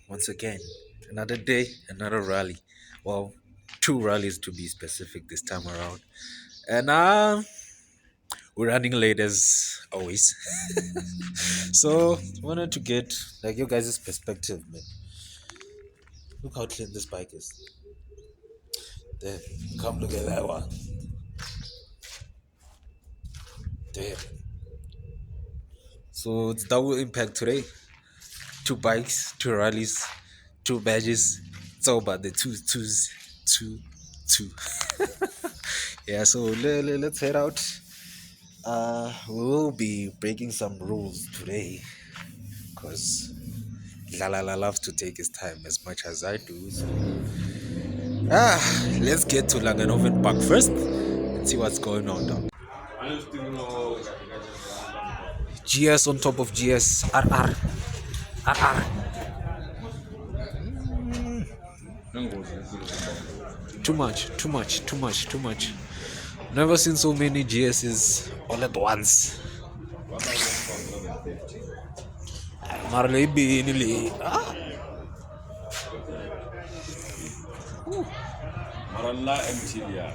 Once again, another day, another rally. Well, two rallies to be specific this time around. And we're running late as always. So, wanted to get like your guys' perspective, man. Look how clean this bike is. Damn, come look at that one. Damn. So it's double impact today. Two bikes, two rallies, two badges. It's all about the two. Yeah, so let's head out. We will be breaking some rules today because Lalala loves to take his time as much as I do. So, let's get to Langenhoven Park first and see what's going on down. GS on top of GS, RR, RR. Too much. Never seen so many GSs all at once. Marley nearly. Maralla MTLR.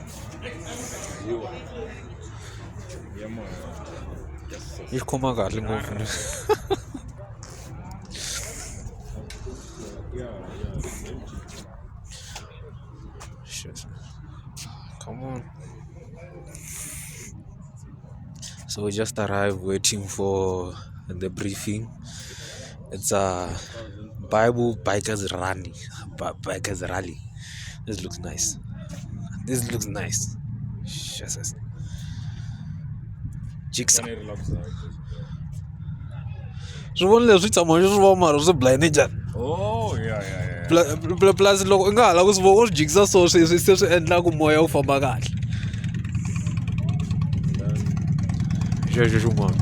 Ich komme gar nicht mehr. Shit. Come on. So we just arrived waiting for the briefing. It's a Bible Bikers Rally. Bikers Rally. This looks nice. Jesus. Jigsaw. Swivona leswi tshama swi va mara swi blind njhani? Oh, yeah. Plus loko u nga ha lavi ku swi vona u swi jikisa so se swi endlaku moya wu famba kahle. Xexo xin'wana.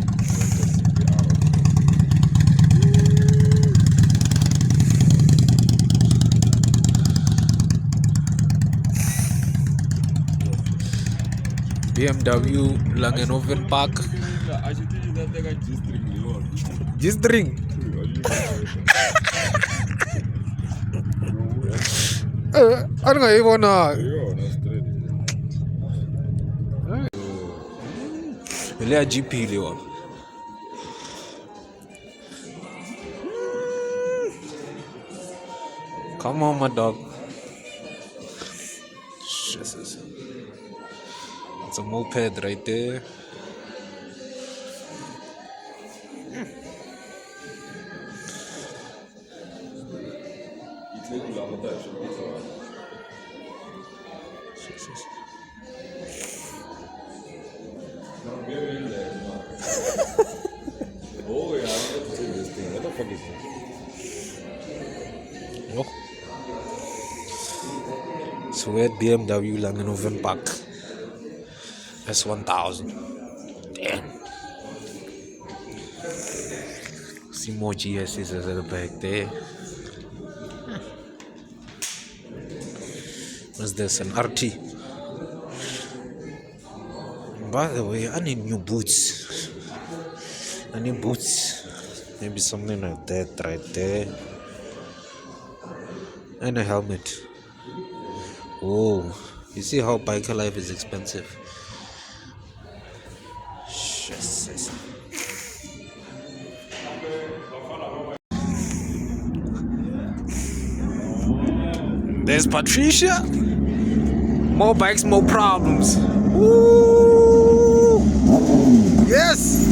BMW Langenhoven Park. G-string. A ni nga yi vonangi. Hi le ya GP leyiwa. Come on, my dog. Jesus. It's a moped right there. Oh, yeah, I want to take this thing. What the fuck is this? Look. So we're at BMW Langenhoven Park. S1000. Damn. See more GSs at the back there. What's this? An RT. By the way, I need new boots. Maybe something like that right there. And a helmet. Whoa. You see how biker life is expensive? Jesus. There's Patricia. More bikes, more problems. Woo! Yes!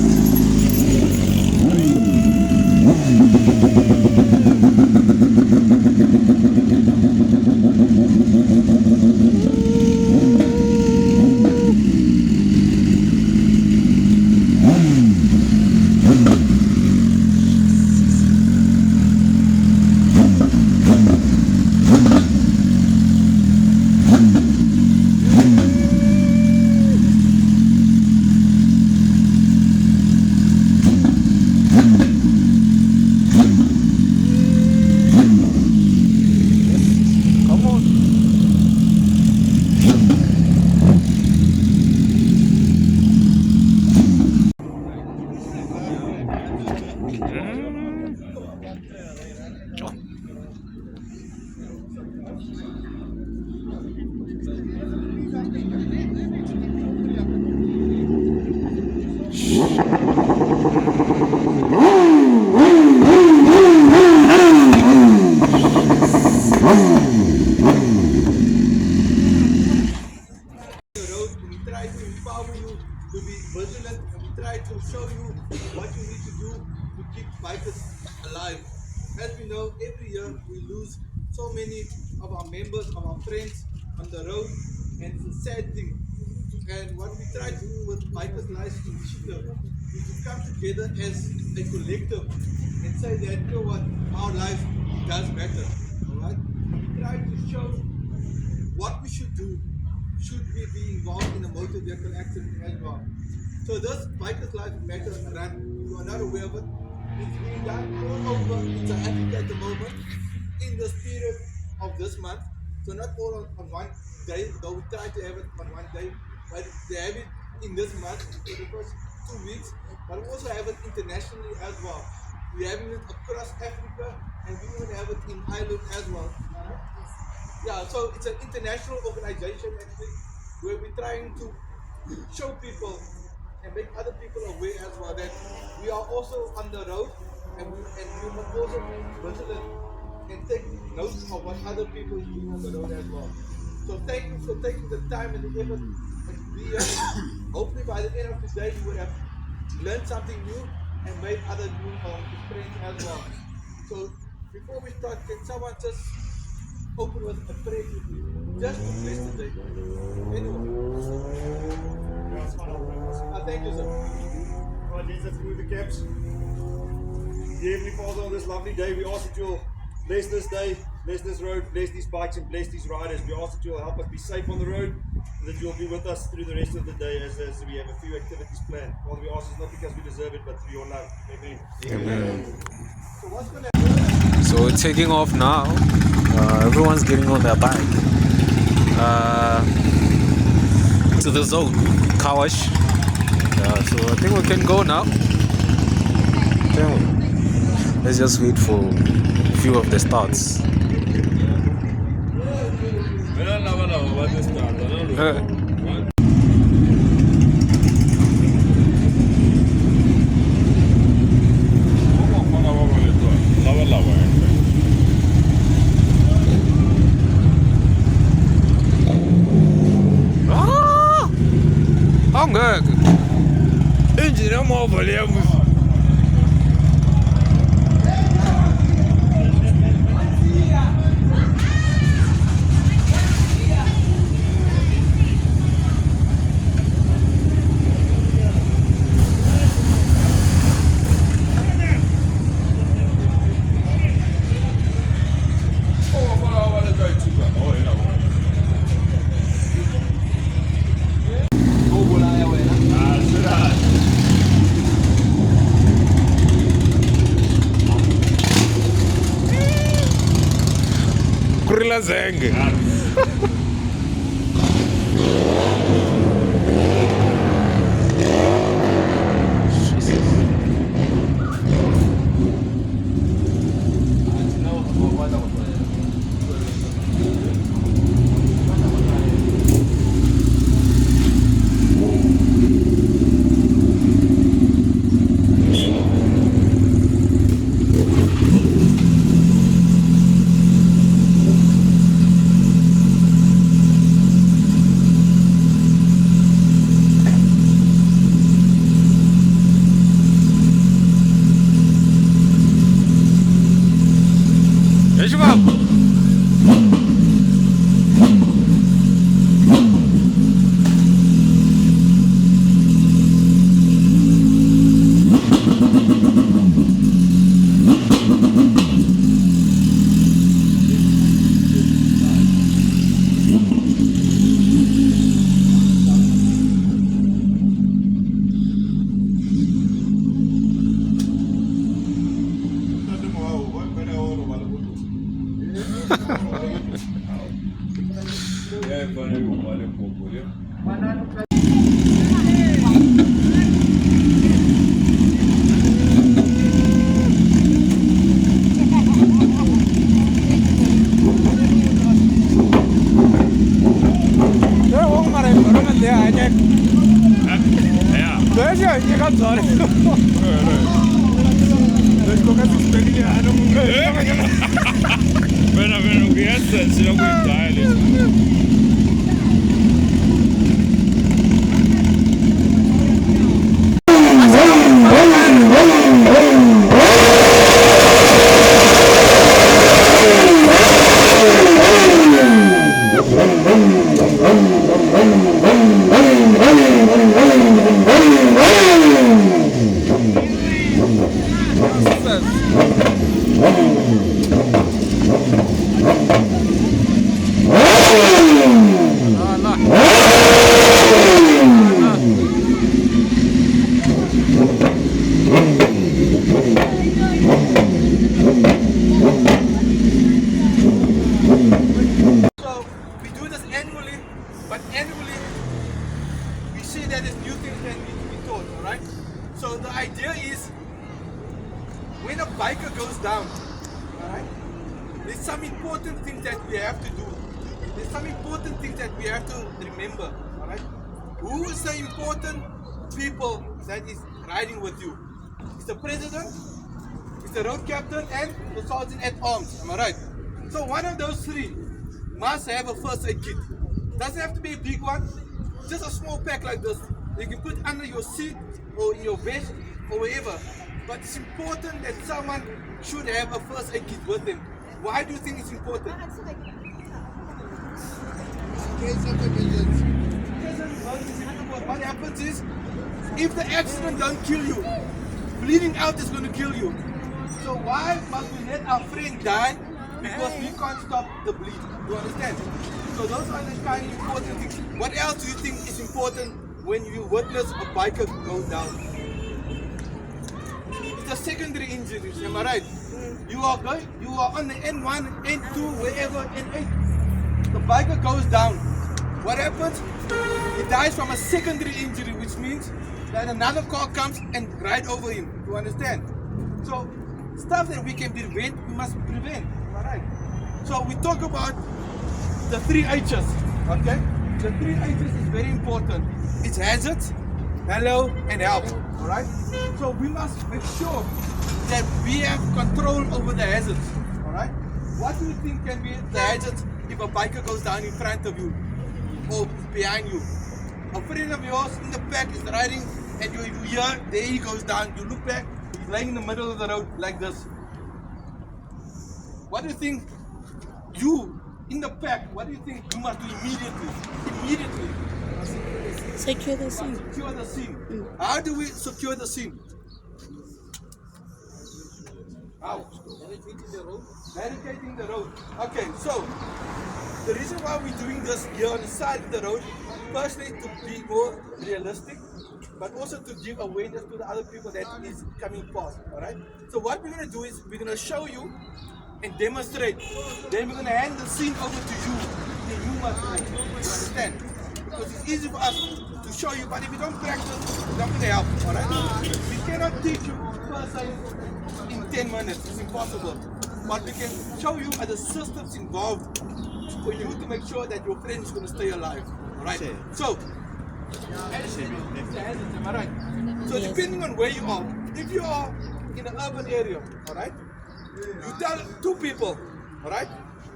every year we lose so many of our members, of our friends on the road, and it's a sad thing. And what we try to do with Bikers Lives Initiative is to come together as a collective and say that, you know what, our lives does matter. Alright? We try to show what we should do should we be involved in a motor vehicle accident as well. So this Bikers Lives Matter run, if you are not aware of it, it's being done all over in South Africa at the moment in this period of this month. So not all on one day, though we try to have it on one day, but they have it in this month for the first 2 weeks, but we also have it internationally as well. We're having it across Africa and we even have it in Ireland as well. Yeah, so it's an international organization actually where we're trying to show people and make other people aware as well that we are also on the road and we must also be vigilant and take note of what other people is doing on the road as well. So thank you for taking the time and the effort to be here. Hopefully by the end of the day you would have learned something new and made other new friends as well. So before we start, can someone just open with a prayer with you? Just to bless the day. Anyone? Thank you, sir. Right, let's move the caps. Dear Heavenly Father, on this lovely day, we ask that you'll bless this day, bless this road, bless these bikes, and bless these riders. We ask that you'll help us be safe on the road, and that you'll be with us through the rest of the day as we have a few activities planned. Father, we ask this not because we deserve it, but through your love. Amen. Amen. So what's going to happen? So we're taking off now. Everyone's getting on their bike. To the zone, carwash. So I think we can go now. Let's just wait for a few of the starts. Angeke injini yamovha leya kurila zenge. Bueno, que ya está, si no voy a some important things that we have to do. There's some important things that we have to remember. All right. Who is the important people that is riding with you? It's the president, it's the road captain, and the sergeant at arms. Am I right? So one of those three must have a first aid kit. Doesn't have to be a big one, just a small pack like this. You can put under your seat or in your vest or wherever. But it's important that someone should have a first aid kit with them. Why do you think it's important? What happens is, if the accident don't kill you, bleeding out is going to kill you. So why must we let our friend die? Because we can't stop the bleed. You understand? So those are the kind of important things. What else do you think is important when you witness a biker go down? It's a secondary injury, am I right? You are on the N1, N2, wherever, N8. The biker goes down. What happens? He dies from a secondary injury, which means that another car comes and ride over him. You understand? So stuff that we can prevent, we must prevent. Alright. So we talk about the 3 H's. Okay? The 3 H's is very important. It's hazards, hello, and help. Alright? So we must make sure that we have control over the hazards. Alright? What do you think can be the hazards if a biker goes down in front of you or behind you? A friend of yours in the back is riding and you hear, there he goes down. You look back, he's laying in the middle of the road like this. What do you think you in the pack, what do you think you must do immediately? Immediately. Secure the scene. Secure the scene. How do we secure the scene? How? Barricading the road. Okay, so the reason why we're doing this here on the side of the road, firstly to be more realistic, but also to give awareness to the other people that is coming past. Alright? So what we're gonna do is we're gonna show you and demonstrate. Then we're gonna hand the scene over to you. And you must do it. You understand? Because it's easy for us to show you, but if you don't practice, it's not gonna help. Alright? We cannot teach you first aid in 10 minutes. It's impossible. But we can show you are the systems involved for you to make sure that your friend is gonna stay alive. Alright? So am I right? So depending on where you are, if you are in an urban area, alright, you tell 2 people, alright,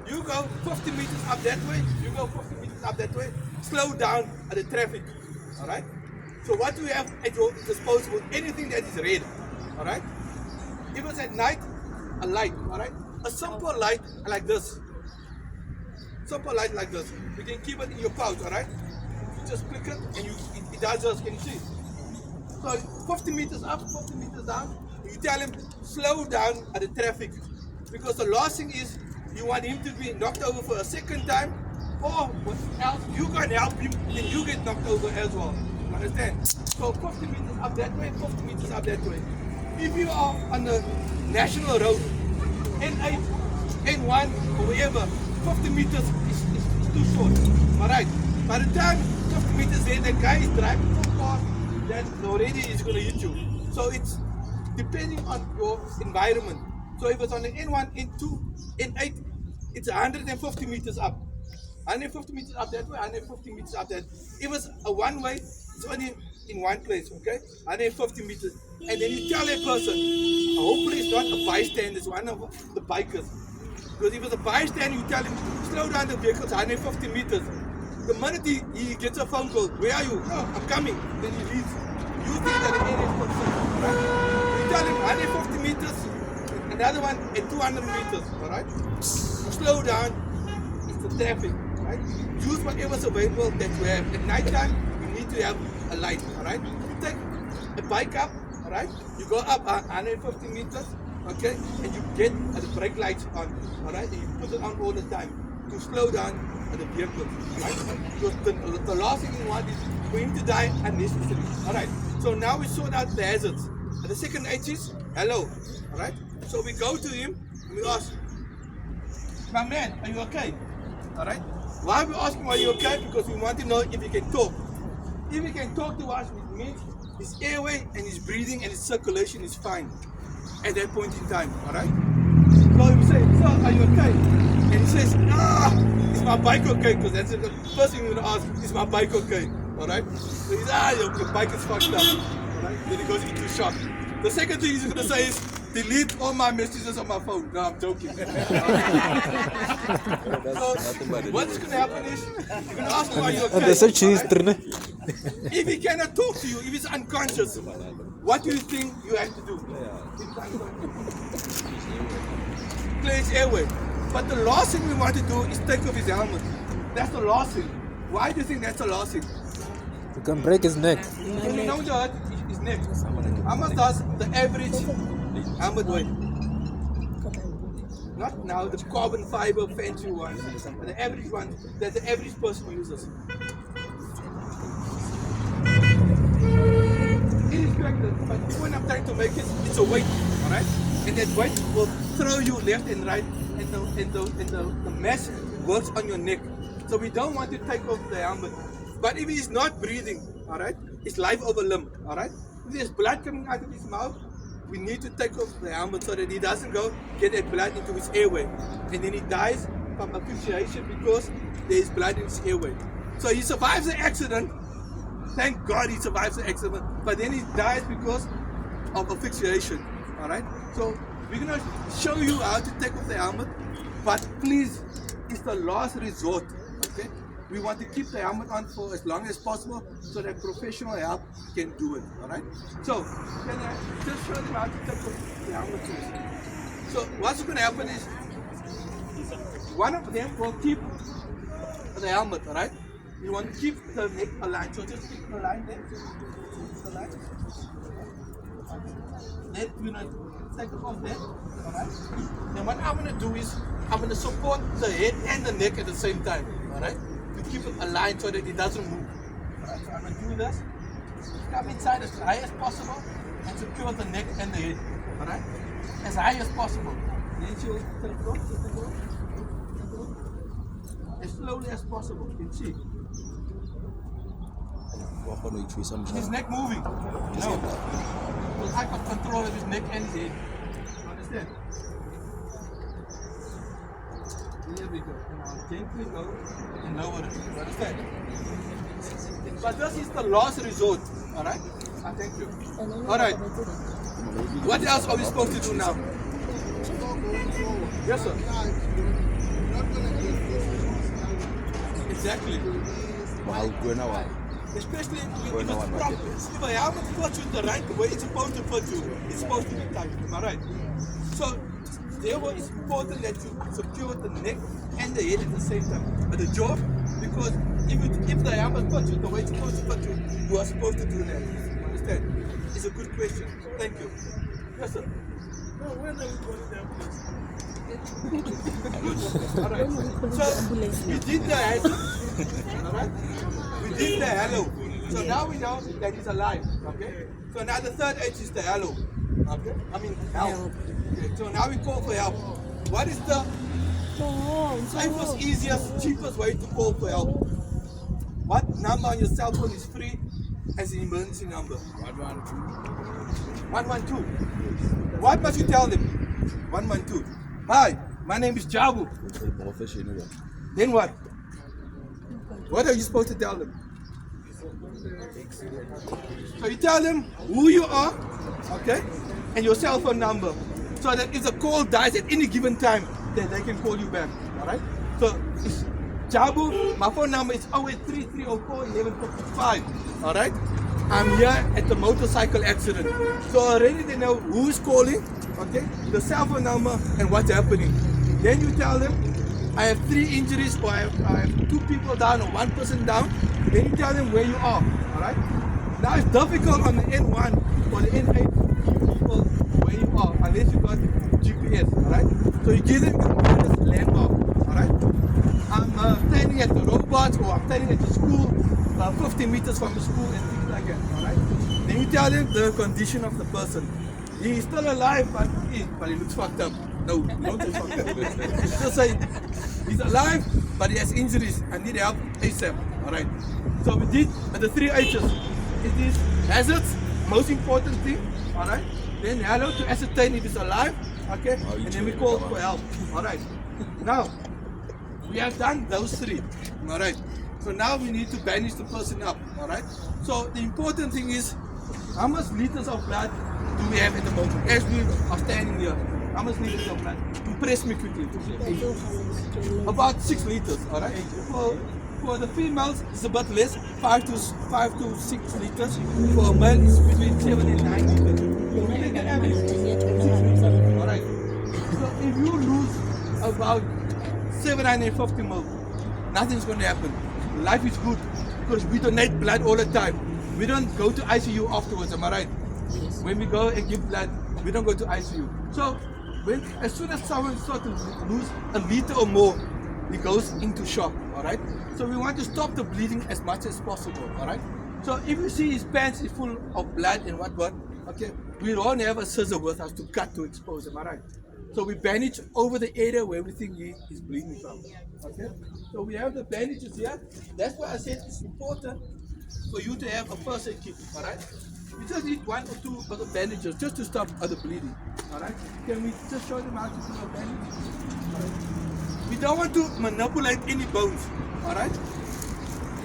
you go 50 meters up that way, you go 50 meters up that way, slow down at the traffic, alright? So what do you have at your disposal? Anything that is red, alright? If it's at night, a light, alright? A simple light like this. Simple light like this. You can keep it in your pouch, alright? You just click it and it does this, can you see? So 50 meters up, 50 meters down, you tell him slow down at the traffic. Because the last thing is you want him to be knocked over for a second time, or what else, you can help him, then you get knocked over as well. You understand? So 50 meters up that way, 50 meters up that way. If you are on the national road, N8, N1, or wherever, 50 meters is too short. Alright? By the time 50 meters there, the guy is driving so fast that already is going to hit you. So it's depending on your environment. So if it's on the N1, N2, N8, it's 150 meters up. 150 meters up that way, 150 meters up that. If it's a one way, it's only in one place, okay? 150 meters. And then you tell that person, hopefully it's not a bystander, it's one of the bikers. Because if it's a bystander, you tell him, slow down the vehicle to 150 meters. The minute he gets a phone call, where are you? Oh, I'm coming. Then he leaves. You think that the area is concerned, right? You tell him 150 meters, another one at 200 meters, alright? Slow down, it's the traffic, right? Use whatever's available that you have. At night time, you need to have a light, alright? You take a bike up, alright? You go up 150 meters, okay? And you get the brake lights on, alright? And you put it on all the time to slow down the vehicle, alright? Because the last thing you want is for him to die unnecessarily, alright? So now we sort out the hazards. And the second H is hello, alright? So we go to him and we ask, my man, are you okay? Alright? Why are we asking are you okay? Because we want to know if he can talk. If he can talk to us, it means his airway and his breathing and his circulation is fine at that point in time, alright? So we say, sir, are you okay? my bike okay? Because that's the first thing you're gonna ask, is my bike okay? Alright? So he's your bike is fucked up. Alright? Then he goes into shock. The second thing he's gonna say is, delete all my messages on my phone. No, I'm joking. So, what's gonna happen is, you're gonna ask him, are you okay? Alright? If he cannot talk to you, if he's unconscious, what do you think you have to do? Clear his airway. But the last thing we want to do is take off his helmet. That's the last thing. Why do you think that's the last thing? You can break his neck. Because you know what hurt his neck. How much does the average helmet weigh? Not now, the carbon fiber fancy ones. But the average one that the average person uses. Irrespective, but the point I'm trying to make is it's a weight, alright? And that weight will throw you left and right, and the mass works on your neck. So we don't want to take off the helmet. But if he's not breathing, alright, it's life over limb, alright? If there's blood coming out of his mouth, we need to take off the helmet so that he doesn't go get that blood into his airway. And then he dies from asphyxiation because there is blood in his airway. So he survives the accident. Thank God he survives the accident. But then he dies because of asphyxiation. Alright? So we're going to show you how to take off the helmet. But please, it's the last resort. Okay? We want to keep the helmet on for as long as possible so that professional help can do it. Alright? So, can I just show them how to take off the helmet first? So, what's going to happen is one of them will keep the helmet, alright? You want to keep the neck aligned. So just keep the line there. The line. Then we're going to take it off there. Alright? Then what I'm going to do is I'm going to support the head and the neck at the same time. Alright? To keep it aligned so that it doesn't move. Alright, so I'm going to do this. Come inside as high as possible and secure the neck and the head. Alright? As high as possible. Then she'll take it off. Take it off. As slowly as possible. You can see. His neck moving. No. Because I got control of his neck and his head. You understand? Here we go. Now gently go and lower it. You understand? But this is the last resort. Alright? Thank you. Alright. What else are we supposed to do now? Yes, sir. Exactly. Especially if it's proper. If a helmet fits you the right way it's supposed to fit you, it's supposed to be tight. Am I right? So, therefore it's important that you secure the neck and the head at the same time. But the jaw, because if the helmet fits you the way it's supposed to fit you, you are supposed to do that. You understand? It's a good question. Thank you. Yes, sir. No, when are we going to that place? Alright. So, we did the hello. Alright? We did the hello. So now we know that he's alive. Okay? So now the third H is the hello. Okay? I mean, help. Okay. So now we call for help. What is the safest, easiest, cheapest way to call for help? What number on your cell phone is free as an emergency number? 112. 112. What must you tell them? 112. Hi, my name is Jabu. Then what? What are you supposed to tell them? So you tell them who you are, okay, and your cell phone number, so that if the call dies at any given time, then they can call you back. Alright? So it's Jabu, my phone number is 083 304 1155. Alright? I'm here at the motorcycle accident. So already they know who's calling, okay, the cell phone number and what's happening. Then you tell them, I have 3 injuries, or I have 2 people down, or 1 person down. Then you tell them where you are. Alright? Now it's difficult on the N1 or the N8 to give people where you are unless you got GPS. Alright? So you give them your nearest landmark. Alright? I'm standing at the robots, or I'm standing at the school, 50 meters from the school and things like that. Alright? Then you tell them the condition of the person. He is still alive, but he looks fucked up. No, don't look fucked up. Just say he's alive, but he has injuries. I need help ASAP. Alright. So we did the 3 H's. It is hazards, most important thing. Alright. Then hello to ascertain if he's alive. Okay. And then we call for help. Alright. Now, we have done those three. Alright. So now we need to bandage the person up. Alright. So the important thing is, how much liters of blood do we have at the moment? As we are standing here, how much liters of blood? Impress me quickly. About 6 liters. Alright. For the females, it's a bit less, 5 to 6 liters. For a male, it's between 7 and 9 liters. So we take an average. 6 liters. Alright. So if you lose about 750 ml, nothing's going to happen. Life is good because we donate blood all the time. We don't go to ICU afterwards, am I right? Yes. When we go and give blood, we don't go to ICU. So as soon as someone starts to lose a liter or more, he goes into shock, alright? So we want to stop the bleeding as much as possible, alright? So if you see his pants is full of blood and what, okay, we don't have a scissor with us to cut to expose, am I right? So we bandage over the area where everything is bleeding from, okay? So we have the bandages here. That's why I said it's important for you to have a first aid kit, alright? We just need 1 or 2 other bandages just to stop other bleeding, alright? Can we just show them how to do a bandage? Alright. We don't want to manipulate any bones, alright?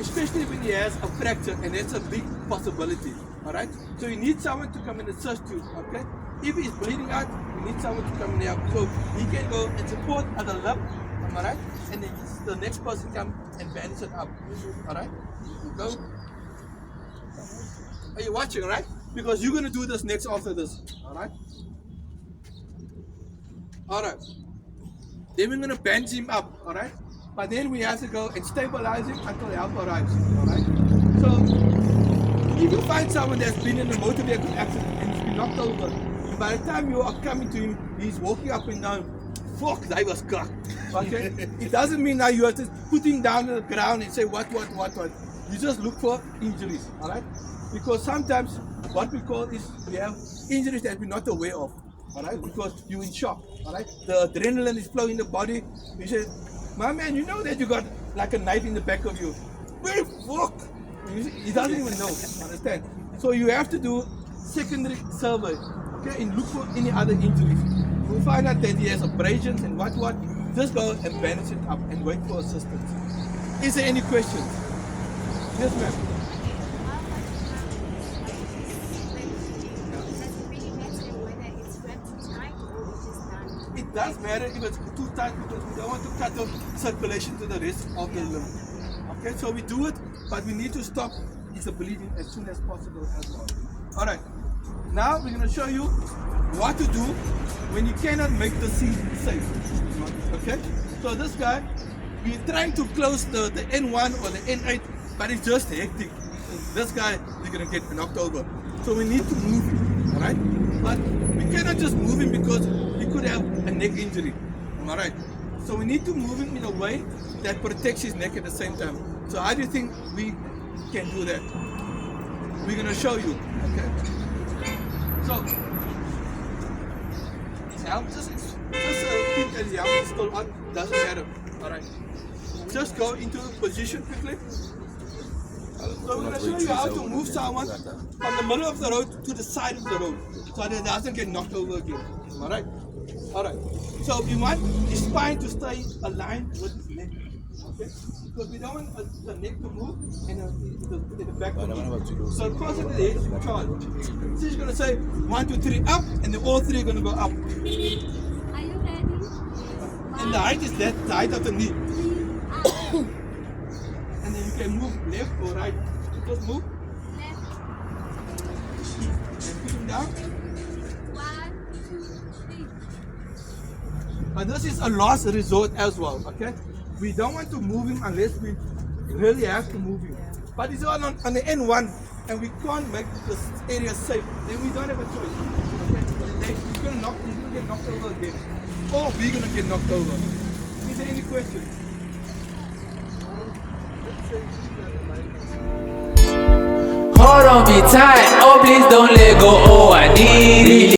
Especially when he has a fracture, and that's a big possibility, alright? So you need someone to come and assist you, okay? If he's bleeding out, you need someone to come and help. So he can go and support at the lip, alright? And then the next person come and bandage it up, alright? Go. Are you watching, right? Because you're gonna do this next after this, alright? Alright. Then we're gonna bandage him up, alright? But then we have to go and stabilize him until help arrives, alright? So if you find someone that's been in a motor vehicle accident and he's been knocked over, and by the time you are coming to him, he's walking up and down, fuck, that was cocked. Okay? It doesn't mean now you have to put him down on the ground and say what. You just look for injuries, alright? Because sometimes what we call is we have injuries that we're not aware of, alright? Because you're in shock, alright? The adrenaline is flowing in the body. You say, my man, you know that you got like a knife in the back of you. Where fuck? He doesn't even know, understand? So you have to do secondary survey, okay, and look for any other injuries. We'll find out that he has abrasions and what, just go and bandage it up and wait for assistance. Is there any questions? Yes, ma'am. It does matter if it's too tight because we don't want to cut off circulation to the rest of the limb. Okay, so we do it, but we need to stop the bleeding as soon as possible as well. Alright, now we're going to show you what to do when you cannot make the scene safe. Okay, so this guy, we're trying to close the N1 or the N8, but it's just hectic. This guy is going to get knocked over. So we need to move him, alright? But we cannot just move him because he could have a neck injury, alright? So we need to move him in a way that protects his neck at the same time. So how do you think we can do that? We're going to show you, okay? So, his helmet, just keep his helmet still on, doesn't matter, alright? Just go into position quickly. So we're going to show you how to move someone from the middle of the road to the side of the road so that it doesn't get knocked over again. Alright? Alright. So we want his spine to stay aligned with his neck. Okay? Because we don't want the neck to move and the back to move. So the person in the head is in charge. So he's going to say 1, 2, 3 up, and then all 3 are going to go up. Are you ready? And the height is that, the height of the knee. And then you can move left or right. Just move. Left. And put him down. 1, 2, 3. But this is a last resort as well, okay? We don't want to move him unless we really have to move him. But it's on the N1 and we can't make this area safe. Then we don't have a choice. Okay? He's gonna get knocked over again. Or we're gonna get knocked over. Is there any questions? Hold on me tight, oh please don't let go, oh I need it.